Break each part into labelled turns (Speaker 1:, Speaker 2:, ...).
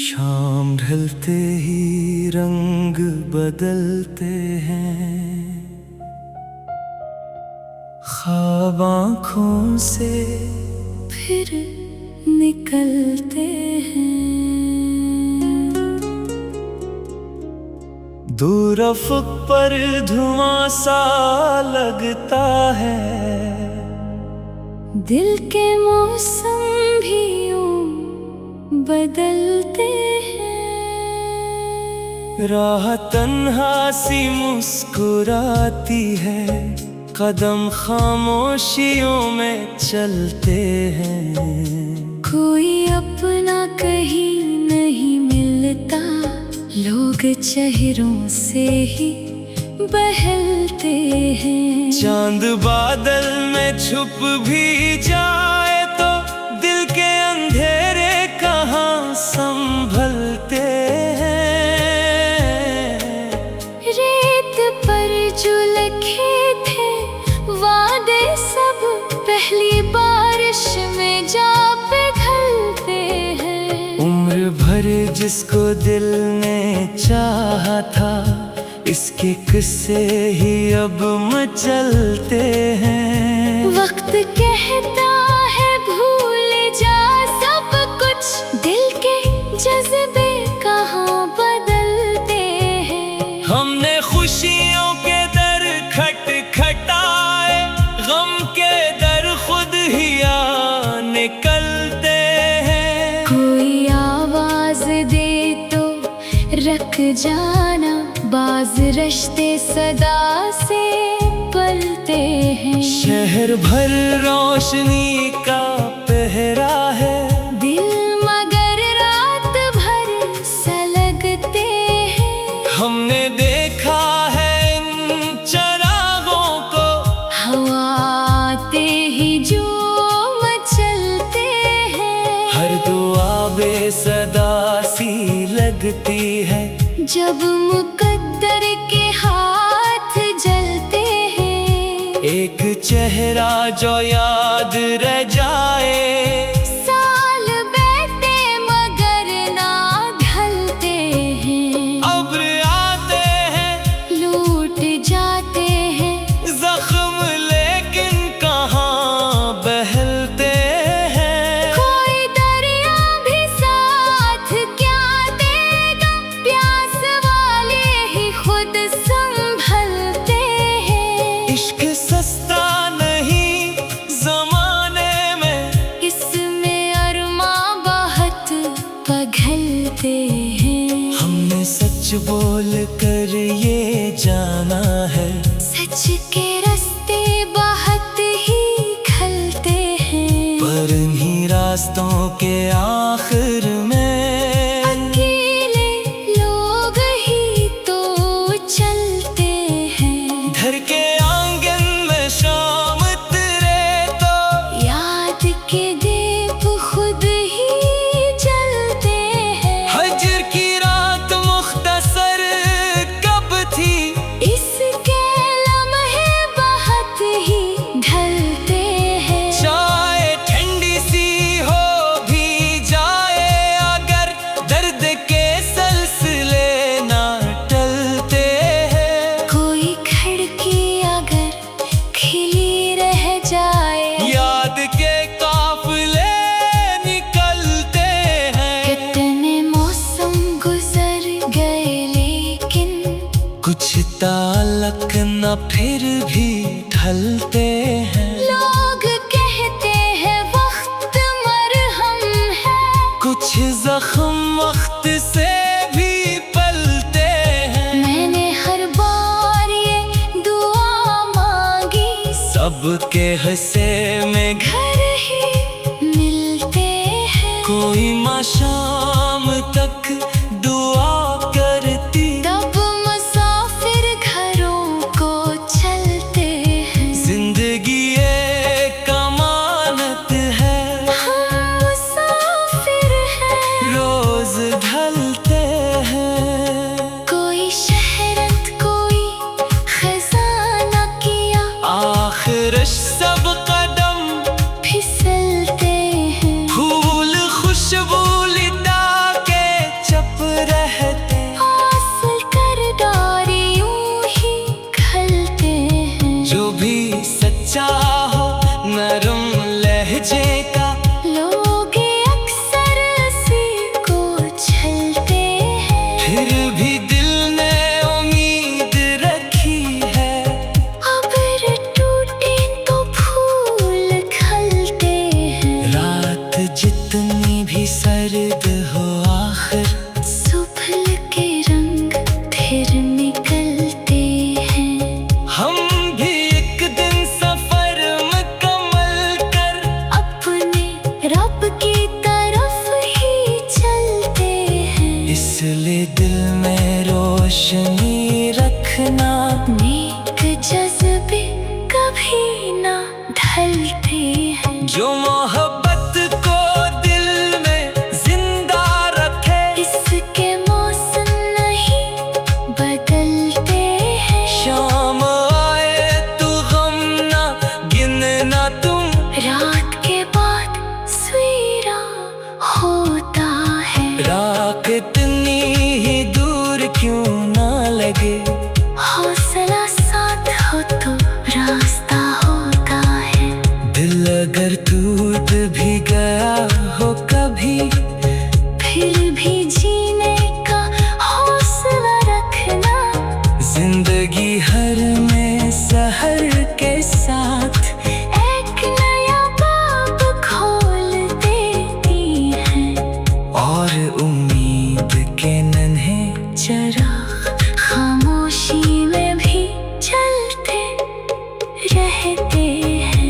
Speaker 1: शाम ढलते ही रंग बदलते हैं, ख्वाब आँखों से
Speaker 2: फिर निकलते हैं।
Speaker 1: दूर अफ़क़ पर धुआं सा लगता है,
Speaker 2: दिल के मौसम भी यूं बदलते हैं।
Speaker 1: राह तन्हा सी मुस्कुराती है, कदम खामोशियों में चलते हैं।
Speaker 2: कोई अपना कहीं नहीं मिलता, लोग चेहरों से ही बहलते हैं।
Speaker 1: चांद बादल में छुप भी जाए तो दिल के अंधेरे कहाँ संभलते हैं।
Speaker 2: रेत पर जो लिखे थे वादे सब पहली बारिश में जा पिघलते हैं।
Speaker 1: उम्र भर जिसको दिल ने चाहा था, इसके किस्से ही अब मचलते हैं।
Speaker 2: वक्त कहता है भूल जा सब कुछ, दिल के जज्बे कहाँ बदलते हैं।
Speaker 1: हमने खुशियों के दर खटखटाए, गम के दर खुद ही आ निकलते हैं।
Speaker 2: कोई आवाज दे तो रख जाना, बाज रश्ते सदा से पलते हैं।
Speaker 1: शहर भर रोशनी का पहरा है,
Speaker 2: दिल मगर रात भर सलगते हैं।
Speaker 1: हमने देखा है इन चरागों को,
Speaker 2: हवा आते ही जो मचलते हैं।
Speaker 1: हर दुआ बेसदा सी लगती है,
Speaker 2: जब मुकद्दर के हाथ जलते हैं।
Speaker 1: एक चेहरा जो याद रह जाए,
Speaker 2: साल बैठे मगर ना ढलते हैं।
Speaker 1: अब्र आते हैं
Speaker 2: लूट जाते हैं,
Speaker 1: जख्म लेकिन कहाँ बहलते हैं।
Speaker 2: कोई दरिया भी साथ क्या देगा, प्यास वाले ही खुद संभलते हैं।
Speaker 1: इश्क सस्ता नहीं जमाने में,
Speaker 2: इसमें अरमां बहुत पघलते हैं।
Speaker 1: हमने सच बोल कर ये जाना है,
Speaker 2: सच के रास्ते बहुत ही खलते हैं।
Speaker 1: पर इन्हीं रास्तों के आखिर में
Speaker 2: अकेले लोग ही तो चलते हैं।
Speaker 1: घर के आंगन में शाम तेरे तो
Speaker 2: याद के दीप खुद ही जलते हैं।
Speaker 1: हजर की रात मुख्तसर कब थी,
Speaker 2: इसके लम्हे बहुत ही ढलते हैं।
Speaker 1: चाहे ठंडी सी हो भी जाए अगर, दर्द के सिलसिले ना टलते हैं।
Speaker 2: कोई खिड़की अगर खिली रह जाए,
Speaker 1: याद के काफिले निकलते हैं।
Speaker 2: कितने मौसम गुजर गए लेकिन
Speaker 1: कुछ ताल्लुक न फिर भी ढलते हैं।
Speaker 2: लोग कहते हैं वक्त मरहम है,
Speaker 1: कुछ जख्म वक्त से भी पलते हैं।
Speaker 2: मैंने हर बार ये दुआ मांगी,
Speaker 1: सबके हिस्से में
Speaker 2: घर ही मिलते हैं।
Speaker 1: कोई माँ शाम तक दुआ करती,
Speaker 2: तब मुसाफिर घरों को चलते हैं।
Speaker 1: जिंदगी एक अमानत है,
Speaker 2: हम मुसाफिर हैं।
Speaker 1: रोज ढलते हैं।
Speaker 2: कोई शहरत कोई खजाना किया,
Speaker 1: आखिर सब कदम
Speaker 2: फिसलते हैं।
Speaker 1: फूल खुशबू लिटा के दिल में रोशनी रखना।
Speaker 2: नेक जज्बे कभी ना ढलते हैं,
Speaker 1: जो मोहब्बत को दिल में जिंदा रखे,
Speaker 2: इसके मौसम नहीं बदलते हैं।
Speaker 1: शाम आए तो गम ना गिनना तुम,
Speaker 2: रात के बाद सवेरा होता है।
Speaker 1: रात इतनी ही दूर क्यों ना लगे,
Speaker 2: हौसला साथ हो तो रास्ता होता है।
Speaker 1: दिल अगर टूट भी गया हो कभी,
Speaker 2: फिर भी जीने का हौसला रखना।
Speaker 1: जिंदगी हर में सहर के साथ
Speaker 2: एक नया बाब खोल देती है,
Speaker 1: और उम्मीद के नन्हे
Speaker 2: चिराग खामोशी में भी जलते रहते हैं।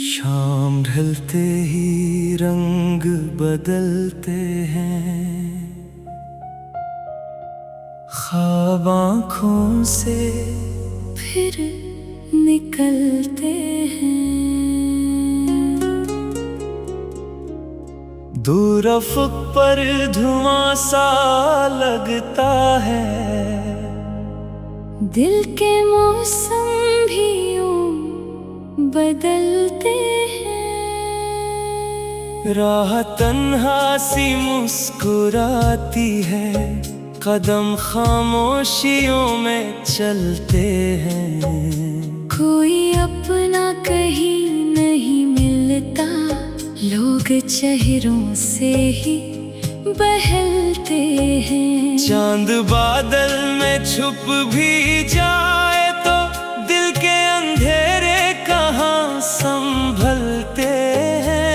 Speaker 1: शाम ढलते ही रंग बदलते हैं, ख्वाब आँखों से
Speaker 2: फिर निकलते हैं।
Speaker 1: दूर अफ़क़ पर धुआं सा लगता है,
Speaker 2: दिल के मौसम भी यूं बदलते हैं।
Speaker 1: राह तन्हा सी मुस्कुराती है, कदम खामोशियों में चलते हैं।
Speaker 2: कोई अपना कहीं नहीं मिलता, लोग चेहरों से ही बहलते हैं।
Speaker 1: चांद बादल में छुप भी जाए तो दिल के अंधेरे कहाँ संभलते हैं।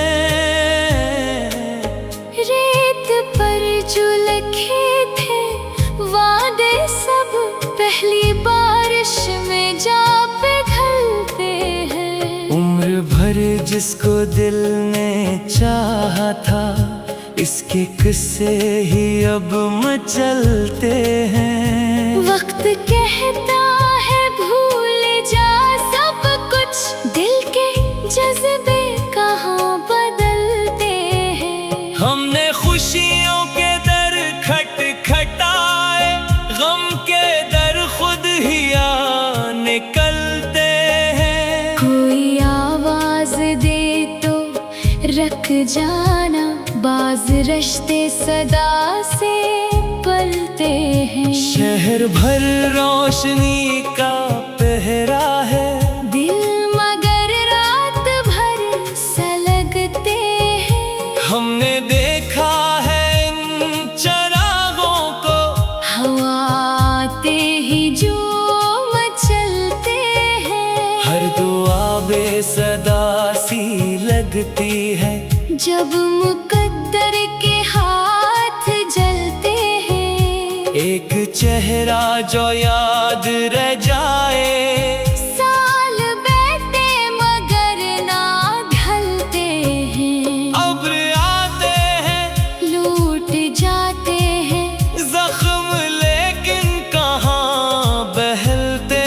Speaker 2: रेत पर जो लिखे थे वादे सब पहली बारिश में जा पिघलते हैं।
Speaker 1: उम्र भर जिसको दिल ने चाहा था, इसके किस्से ही अब मचलते हैं।
Speaker 2: वक्त कहता है भूल जा सब कुछ, दिल के जज्बे कहाँ बदलते हैं।
Speaker 1: हमने खुशियों के दर खटखटाए, गम के दर खुद ही आ निकलते हैं।
Speaker 2: कोई आवाज दे तो रख जाना, बाज रश्ते सदा से पलते हैं।
Speaker 1: शहर भर रोशनी का पहरा है,
Speaker 2: दिल मगर रात भर सलगते हैं।
Speaker 1: हमने देखा है इन चरागों को,
Speaker 2: हवा आते ही जो मचलते हैं।
Speaker 1: हर दुआ बेसदा सी लगती है,
Speaker 2: जब मुकद्दर के हाथ जलते हैं।
Speaker 1: एक चेहरा जो याद रह जाए,
Speaker 2: साल बैठे मगर ना ढलते हैं।
Speaker 1: अब्र आते हैं
Speaker 2: लूट जाते हैं,
Speaker 1: जख्म लेकिन कहाँ बहलते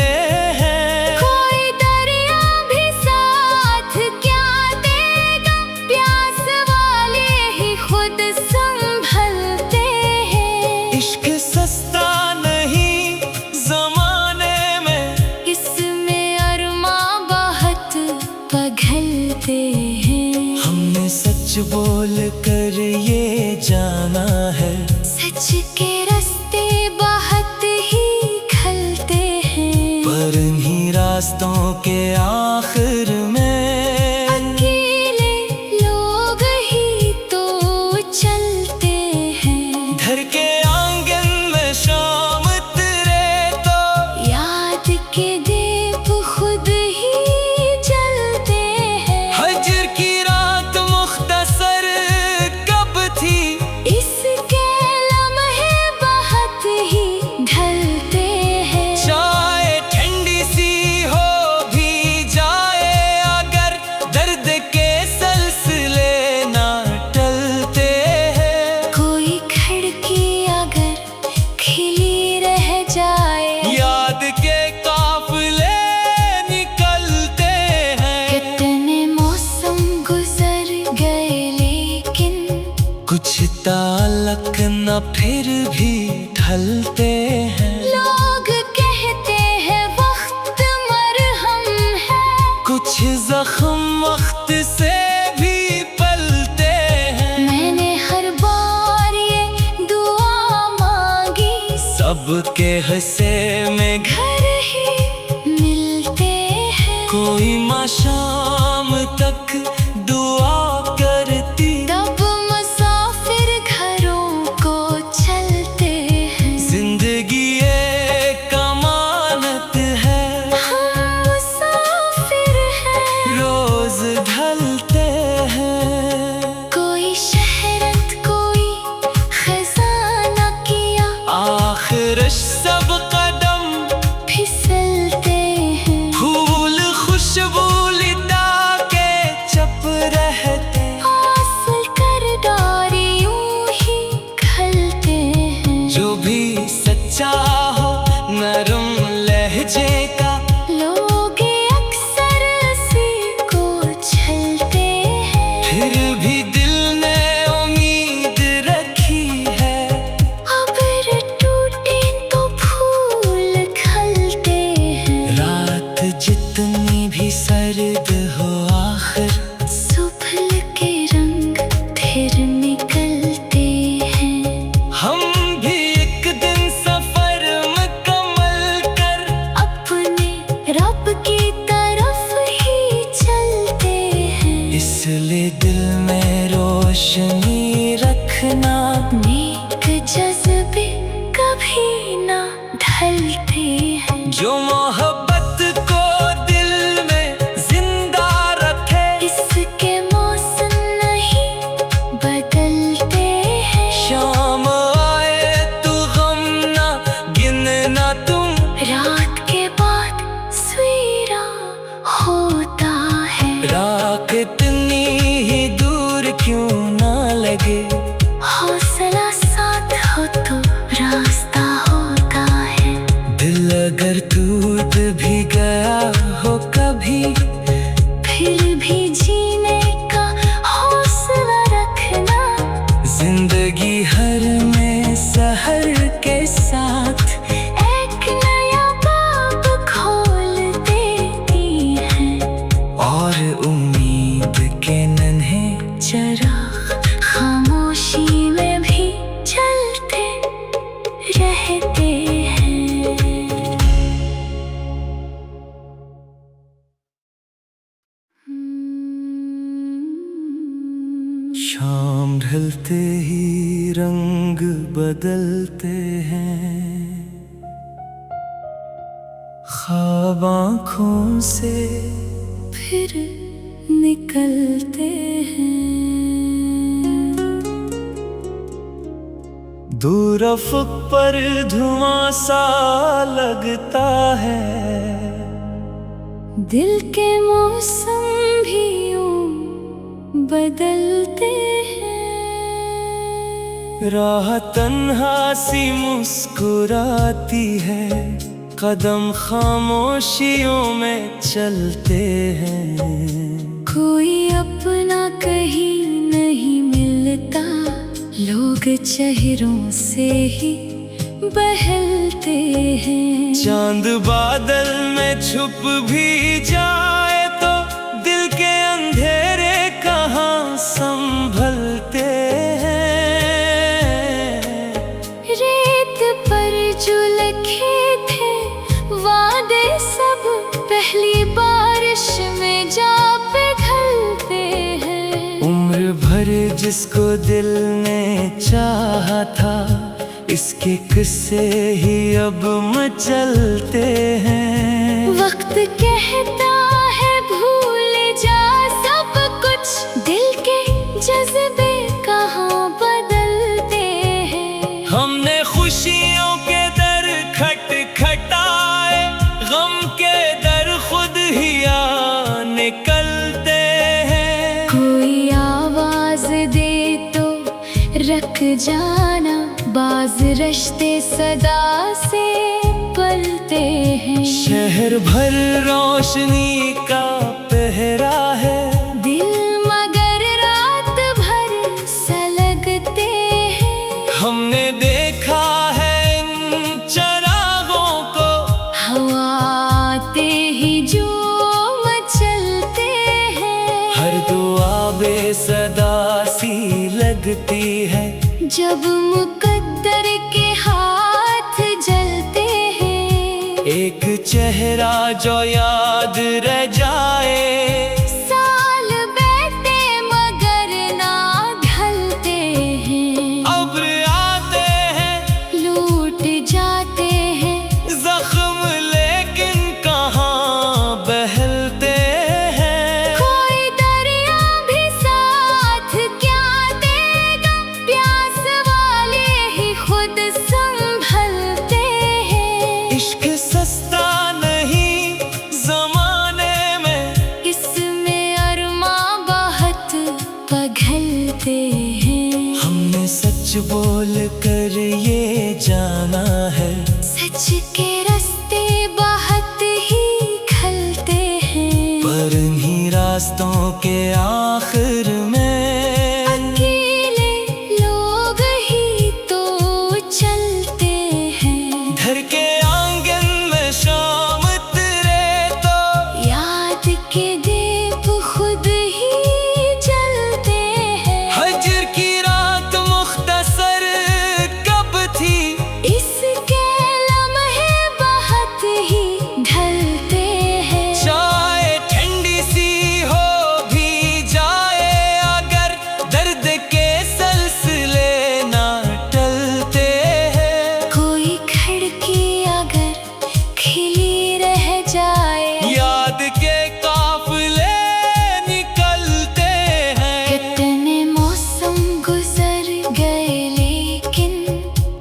Speaker 1: हैं।
Speaker 2: कोई दरिया भी साथ क्या देगा, प्यास वाले ही खुद संभलते हैं।
Speaker 1: इश्क सस्ता नहीं जमाने में, ना फिर भी ढलते हैं।
Speaker 2: लोग कहते हैं वक्त मरहम है,
Speaker 1: कुछ जख्म वक्त से भी पलते हैं।
Speaker 2: मैंने हर बार ये दुआ मांगी,
Speaker 1: सबके हिस्से में
Speaker 2: घर ही मिलते हैं।
Speaker 1: कोई माँ शाम तक दुआ करती,
Speaker 2: तब मुसाफिर घरों को चलते हैं।
Speaker 1: जिंदगी एक अमानत है,
Speaker 2: हम मुसाफिर हैं।
Speaker 1: रोज ढलते हैं।
Speaker 2: कोई शहरत कोई खजाना किया,
Speaker 1: आखिर सब कदम
Speaker 2: फिसलते हैं।
Speaker 1: फूल खुशबू लिटा के चप रहते।
Speaker 2: हासिल कर डारी यूं ही खलते हैं।
Speaker 1: जो भी सच्चा हो नरम लहजे का,
Speaker 2: लोग अक्सर उसी को छलते हैं।
Speaker 1: फिर भी दिल ने उम्मीद रखी है।
Speaker 2: अबर टूटे तो फूल खलते हैं।
Speaker 1: रात जितनी भी सर्द हो, आखिर
Speaker 2: सुबह के रंग फिर निकलते हैं।
Speaker 1: हम भी एक दिन सफर मुकम्मल कर
Speaker 2: अपने रब की तरफ ही चलते हैं।
Speaker 1: इसलिए दिल में रोशनी रखना,
Speaker 2: नेक जज्बे कभी ना ढलते हैं।
Speaker 1: जो मोहब्बत को दिल में जिंदा रखे।
Speaker 2: इसके मौसम नहीं बदलते हैं।
Speaker 1: शाम आए तो गम ना गिनना तुम,
Speaker 2: रात के बाद सवेरा होता है।
Speaker 1: रात इतनी ही दूर क्यों ना लगे।
Speaker 2: हौसला साथ हो तो रास्ता होता है।
Speaker 1: दिल अगर टूट भी गया हो कभी,
Speaker 2: फिर भी जीने का हौसला रखना।
Speaker 1: जिंदगी हर में सहर के साथ
Speaker 2: एक नया बाब खोल देती है।
Speaker 1: और उम्मीद के नन्हे
Speaker 2: चिराग खामोशी में भी जलते रहते हैं।
Speaker 1: शाम ढलते ही रंग बदलते हैं। ख्वाब आँखों से
Speaker 2: फिर निकलते हैं।
Speaker 1: दूर अफ़क़ पर धुआं सा लगता है।
Speaker 2: दिल के मौसम भी यूं बदलते हैं।
Speaker 1: राह तन्हा सी मुस्कुराती है, कदम खामोशियों में चलते हैं।
Speaker 2: कोई अपना कहीं नहीं मिलता, लोग चेहरों से ही बहलते हैं।
Speaker 1: चांद बादल में छुप भी जाए तो दिल के अंधेरे कहाँ संभलते हैं।
Speaker 2: रेत पर जो लिखे थे वादे सब पहली बारिश में जा पिघलते हैं।
Speaker 1: उम्र भर जिसको दिल ने चाहा था, इसके किस्से ही अब मचलते हैं।
Speaker 2: वक्त कहता है भूल जा सब कुछ, दिल के जज्बे कहाँ बदलते हैं।
Speaker 1: हमने खुशियों के दर खटखटाए, गम के दर खुद ही आ निकलते हैं।
Speaker 2: कोई आवाज दे तो रख जाना, बाज रश्ते सदा से पलते हैं।
Speaker 1: शहर भर रोशनी का पहरा है,
Speaker 2: दिल मगर रात भर सलगते हैं।
Speaker 1: हमने
Speaker 2: जब मुकद्दर के हाथ जलते हैं,
Speaker 1: एक चेहरा जो याद रह जाए।
Speaker 2: साल बीते मगर ना ढलते हैं,
Speaker 1: अब्र आते हैं
Speaker 2: लूट जाते हैं,
Speaker 1: जख्म लेकिन कहाँ बहलते हैं।
Speaker 2: कोई दरिया भी साथ क्या देगा, प्यास वाले ही खुद संभलते हैं।
Speaker 1: इश्क सस्ता नहीं जमाने में,
Speaker 2: इसमें अरमा बहुत पघलते हैं।
Speaker 1: हमने सच बोल कर ये जाना है,
Speaker 2: सच के रास्ते बहुत ही खलते हैं,
Speaker 1: पर इन्हीं रास्तों के आखिर में
Speaker 2: अकेले लोग ही तो चलते हैं।
Speaker 1: घर के आंगन में शाम तेरे तो
Speaker 2: याद के दीप खुद ही जलते हैं।
Speaker 1: हजर की रात मुख्तसर कब थी,
Speaker 2: इसके लम्हे बहुत ही ढलते हैं।
Speaker 1: चाहे ठंडी सी हो भी जाए अगर, दर्द के सिलसिले ना टलते हैं।
Speaker 2: कोई खिड़की अगर खिली रह जाए,
Speaker 1: याद के काफिले निकलते हैं।
Speaker 2: कितने मौसम गुजर गए लेकिन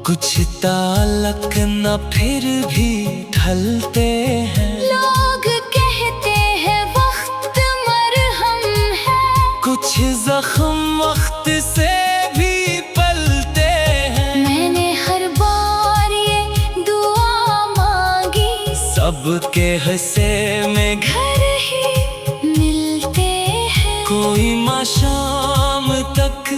Speaker 1: कुछ ताल्लुक न फिर भी ढलते हैं।
Speaker 2: लोग कहते हैं वक्त मरहम है,
Speaker 1: कुछ जख्म वक्त से भी पलते हैं।
Speaker 2: मैंने हर बार ये दुआ मांगी,
Speaker 1: सबके हिस्से में
Speaker 2: घर ही मिलते हैं।
Speaker 1: कोई माशाम तक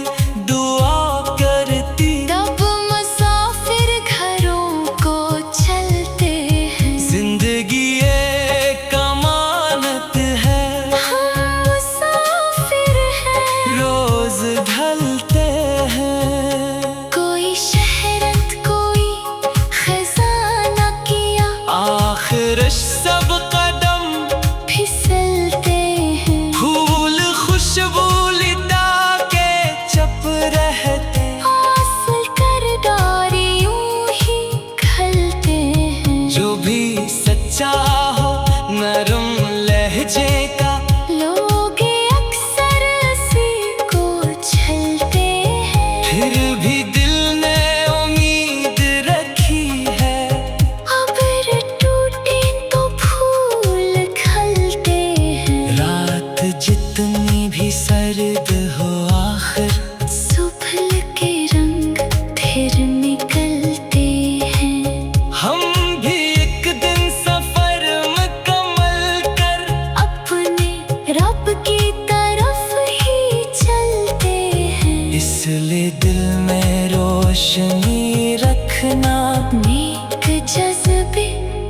Speaker 1: दुआ करती,
Speaker 2: तब मुसाफिर घरों को चलते हैं।
Speaker 1: जिंदगी एक अमानत है,
Speaker 2: हम मुसाफिर हैं,
Speaker 1: रोज ढलते हैं।
Speaker 2: कोई शहरत कोई खजाना किया,
Speaker 1: आखिर सब कदम
Speaker 2: फिसलते हैं।
Speaker 1: फूल खुशबू लिदा के चप रहते,
Speaker 2: हासिल कर डारी यूं ही खलते हैं।
Speaker 1: जो भी सच्चा हो नरम लहजे का,
Speaker 2: लोग अक्सर उसी को छलते हैं।
Speaker 1: फिर भी दिल ने उम्मीद रखी है।
Speaker 2: अब्र टूटे तो फूल खलते हैं।
Speaker 1: रात जितनी भी सर्द हो आखिर,
Speaker 2: सुबह के रंग फिर निकलते हैं।
Speaker 1: हम भी एक दिन सफर मुकम्मल कर,
Speaker 2: अपने रब की तरफ ही चलते हैं।
Speaker 1: इसलिए दिल में रोशनी रखना,
Speaker 2: नेक जज्बे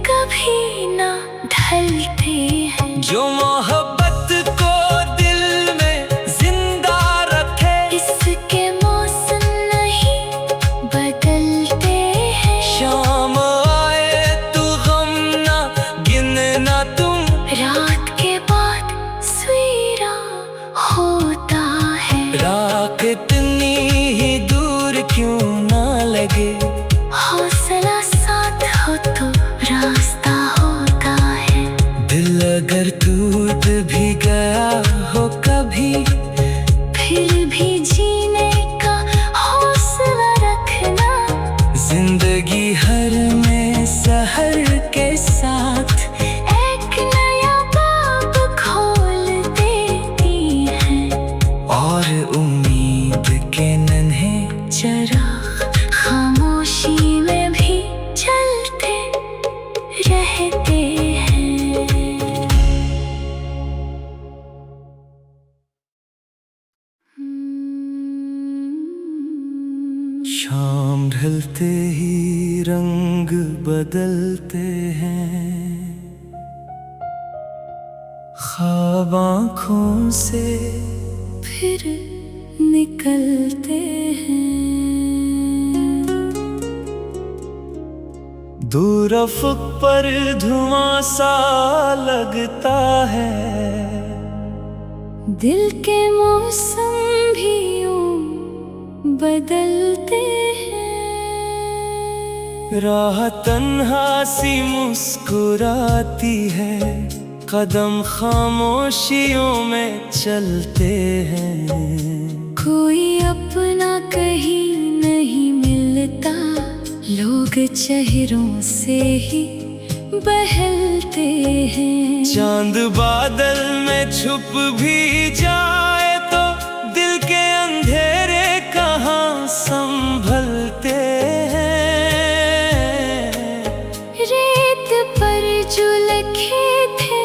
Speaker 2: कभी ना ढलते हैं।
Speaker 1: जो मोहब्बत को दिल में जिंदा रखे।
Speaker 2: इसके मौसम नहीं बदलते हैं।
Speaker 1: शाम आए तू गम ना गिनना तुम,
Speaker 2: रात के बाद सवेरा होता है।
Speaker 1: रात इतनी ही दूर क्यों ना लगे,
Speaker 2: हौसला साथ हो तो रास्ता होता है।
Speaker 1: दिल अगर टूट भी गया हो कभी,
Speaker 2: फिर भी जीने का हौसला रखना।
Speaker 1: जिंदगी हर में सहर के साथ
Speaker 2: एक नया बाब खोल देती है,
Speaker 1: और उम्मीद के नन्हे
Speaker 2: चिराग खामोशी में भी चलते रहते हैं।
Speaker 1: शाम ढलते ही रंग बदलते हैं, ख्वाब आँखों से
Speaker 2: फिर निकलते हैं।
Speaker 1: दूर अफक पर धुआं सा लगता है,
Speaker 2: दिल के मौसम भी यूं बदलते हैं।
Speaker 1: राह तन्हा सी मुस्कुराती है, कदम खामोशियों में चलते हैं।
Speaker 2: कोई अपना कहीं नहीं मिलता, लोग चेहरों से ही बहलते हैं।
Speaker 1: चांद बादल में छुप भी जाए तो दिल के अंधेरे कहाँ संभलते हैं।
Speaker 2: रेत पर जो लिखे थे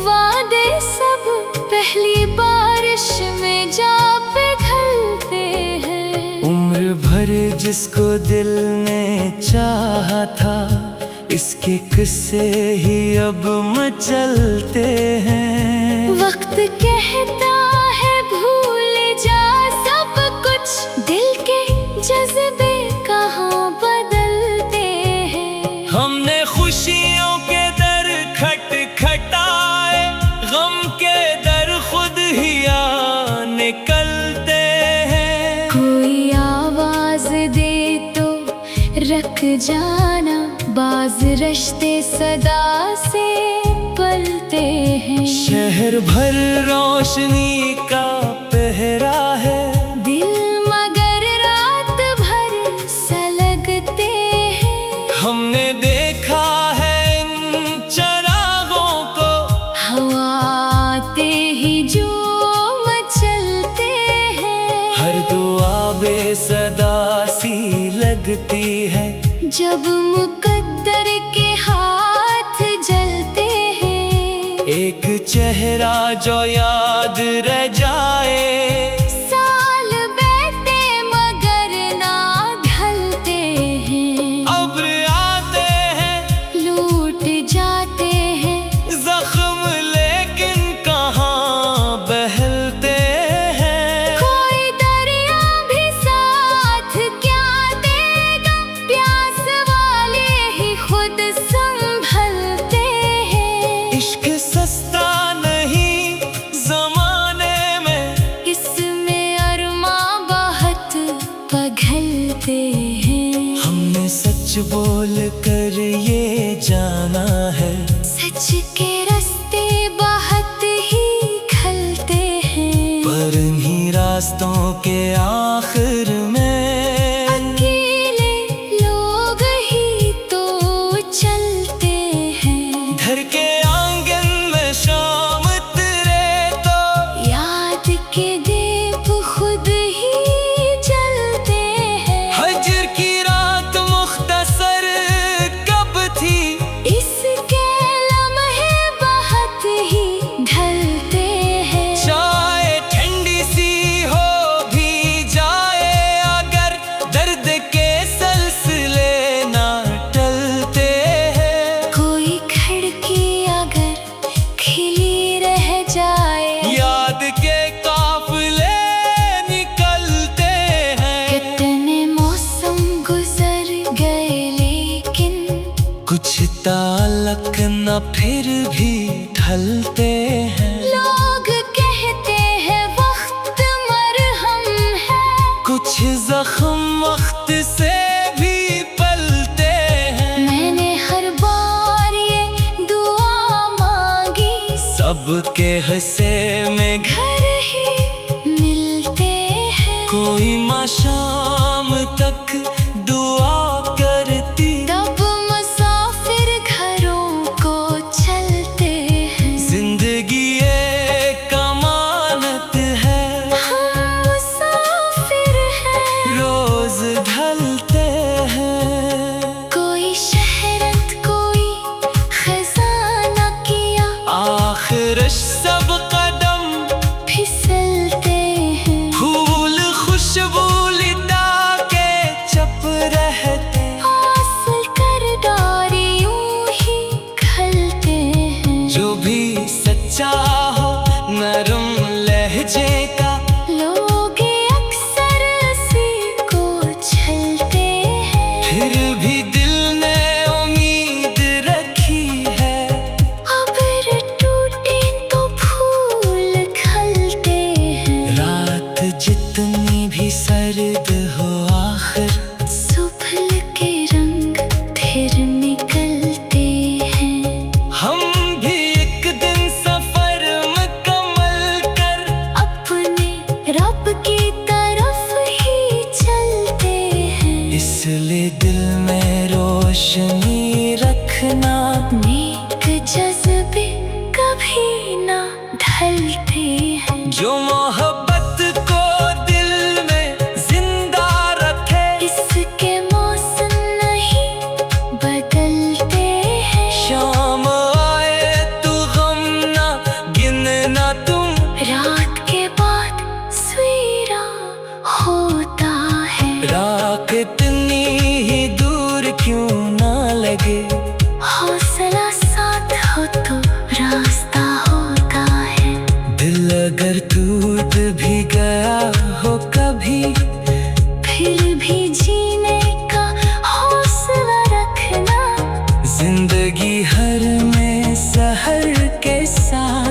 Speaker 2: वादे सब पहली बारिश में जा पिघलते हैं।
Speaker 1: उम्र भर जिसको दिल ने चाहा था, इसके किस्से ही अब मचलते हैं।
Speaker 2: वक्त कहता है भूल जा सब कुछ, दिल के जज्बे कहाँ बदलते हैं।
Speaker 1: हमने खुशियों के दर खटखटाए, गम के दर खुद ही आ निकलते हैं।
Speaker 2: कोई आवाज दे तो रख जाना, बाज रश्ते सदा से पलते हैं।
Speaker 1: शहर भर रोशनी का पहरा है,
Speaker 2: दिल मगर रात भर सलगते हैं।
Speaker 1: हमने देखा है इन चरागों को,
Speaker 2: हवा आते ही जो मचलते हैं।
Speaker 1: हर दुआ बेसदा सी लगती है,
Speaker 2: जब मुकद्दर के हाथ जलते हैं।
Speaker 1: एक चेहरा जो याद रह जाए,
Speaker 2: साल बीते मगर ना ढलते हैं।
Speaker 1: अब्र आते हैं
Speaker 2: लूट जाते हैं,
Speaker 1: जख्म लेकिन कहाँ बहलते हैं।
Speaker 2: कोई दरिया भी साथ क्या देगा, प्यास वाले ही खुद संभलते हैं।
Speaker 1: इश्क सस्ता नहीं जमाने में,
Speaker 2: इसमें अरमां बहुत पघलते हैं।
Speaker 1: हमने सच बोल कर ये जाना है,
Speaker 2: सच के रास्ते बहुत ही खलते हैं।
Speaker 1: पर इन्हीं रास्तों के आखिर में
Speaker 2: अकेले लोग ही तो चलते हैं।
Speaker 1: घर के आंगन में शाम तेरे तो
Speaker 2: याद के दीप खुद ही जलते हैं।
Speaker 1: हजर की रात मुख्तसर कब थी,
Speaker 2: इसके लम्हे बहुत ही ढलते हैं।
Speaker 1: चाय ठंडी सी हो भी जाए अगर, दर्द के सिलसिले ना टलते हैं।
Speaker 2: कोई खिड़की अगर खिली रह जाए,
Speaker 1: याद के काफिले निकलते हैं।
Speaker 2: कितने मौसम गुजर गए लेकिन
Speaker 1: कुछ ताल्लुक न फिर भी ढलते हैं।
Speaker 2: लोग कहते हैं वक्त मरहम है,
Speaker 1: कुछ जख्म वक्त से भी पलते हैं।
Speaker 2: मैंने हर बार ये दुआ मांगी,
Speaker 1: सबके हिस्से में
Speaker 2: घर ही मिलते हैं।
Speaker 1: कोई माँ शाम तक दुआ करती,
Speaker 2: तब मुसाफिर घरों को चलते हैं।
Speaker 1: जिंदगी एक अमानत है,
Speaker 2: हम मुसाफिर हैं।
Speaker 1: रोज ढलते हैं।
Speaker 2: कोई शहरत कोई खजाना किया,
Speaker 1: आखिर सब कदर
Speaker 2: नेक जज्बे कभी ना ढलते हैं।
Speaker 1: जो मोहब्बत को दिल में जिंदा रखे,
Speaker 2: इसके मौसम नहीं बदलते हैं।
Speaker 1: शाम आए तू गम ना गिनना तुम,
Speaker 2: रात के बाद सवेरा होता है।
Speaker 1: रात इतनी ही दूर क्यों ना लगे,
Speaker 2: हौसला साथ हो तो रास्ता होता है।
Speaker 1: दिल अगर टूट भी गया हो कभी,
Speaker 2: फिर भी जीने का हौसला रखना।
Speaker 1: जिंदगी हर में सहर के साथ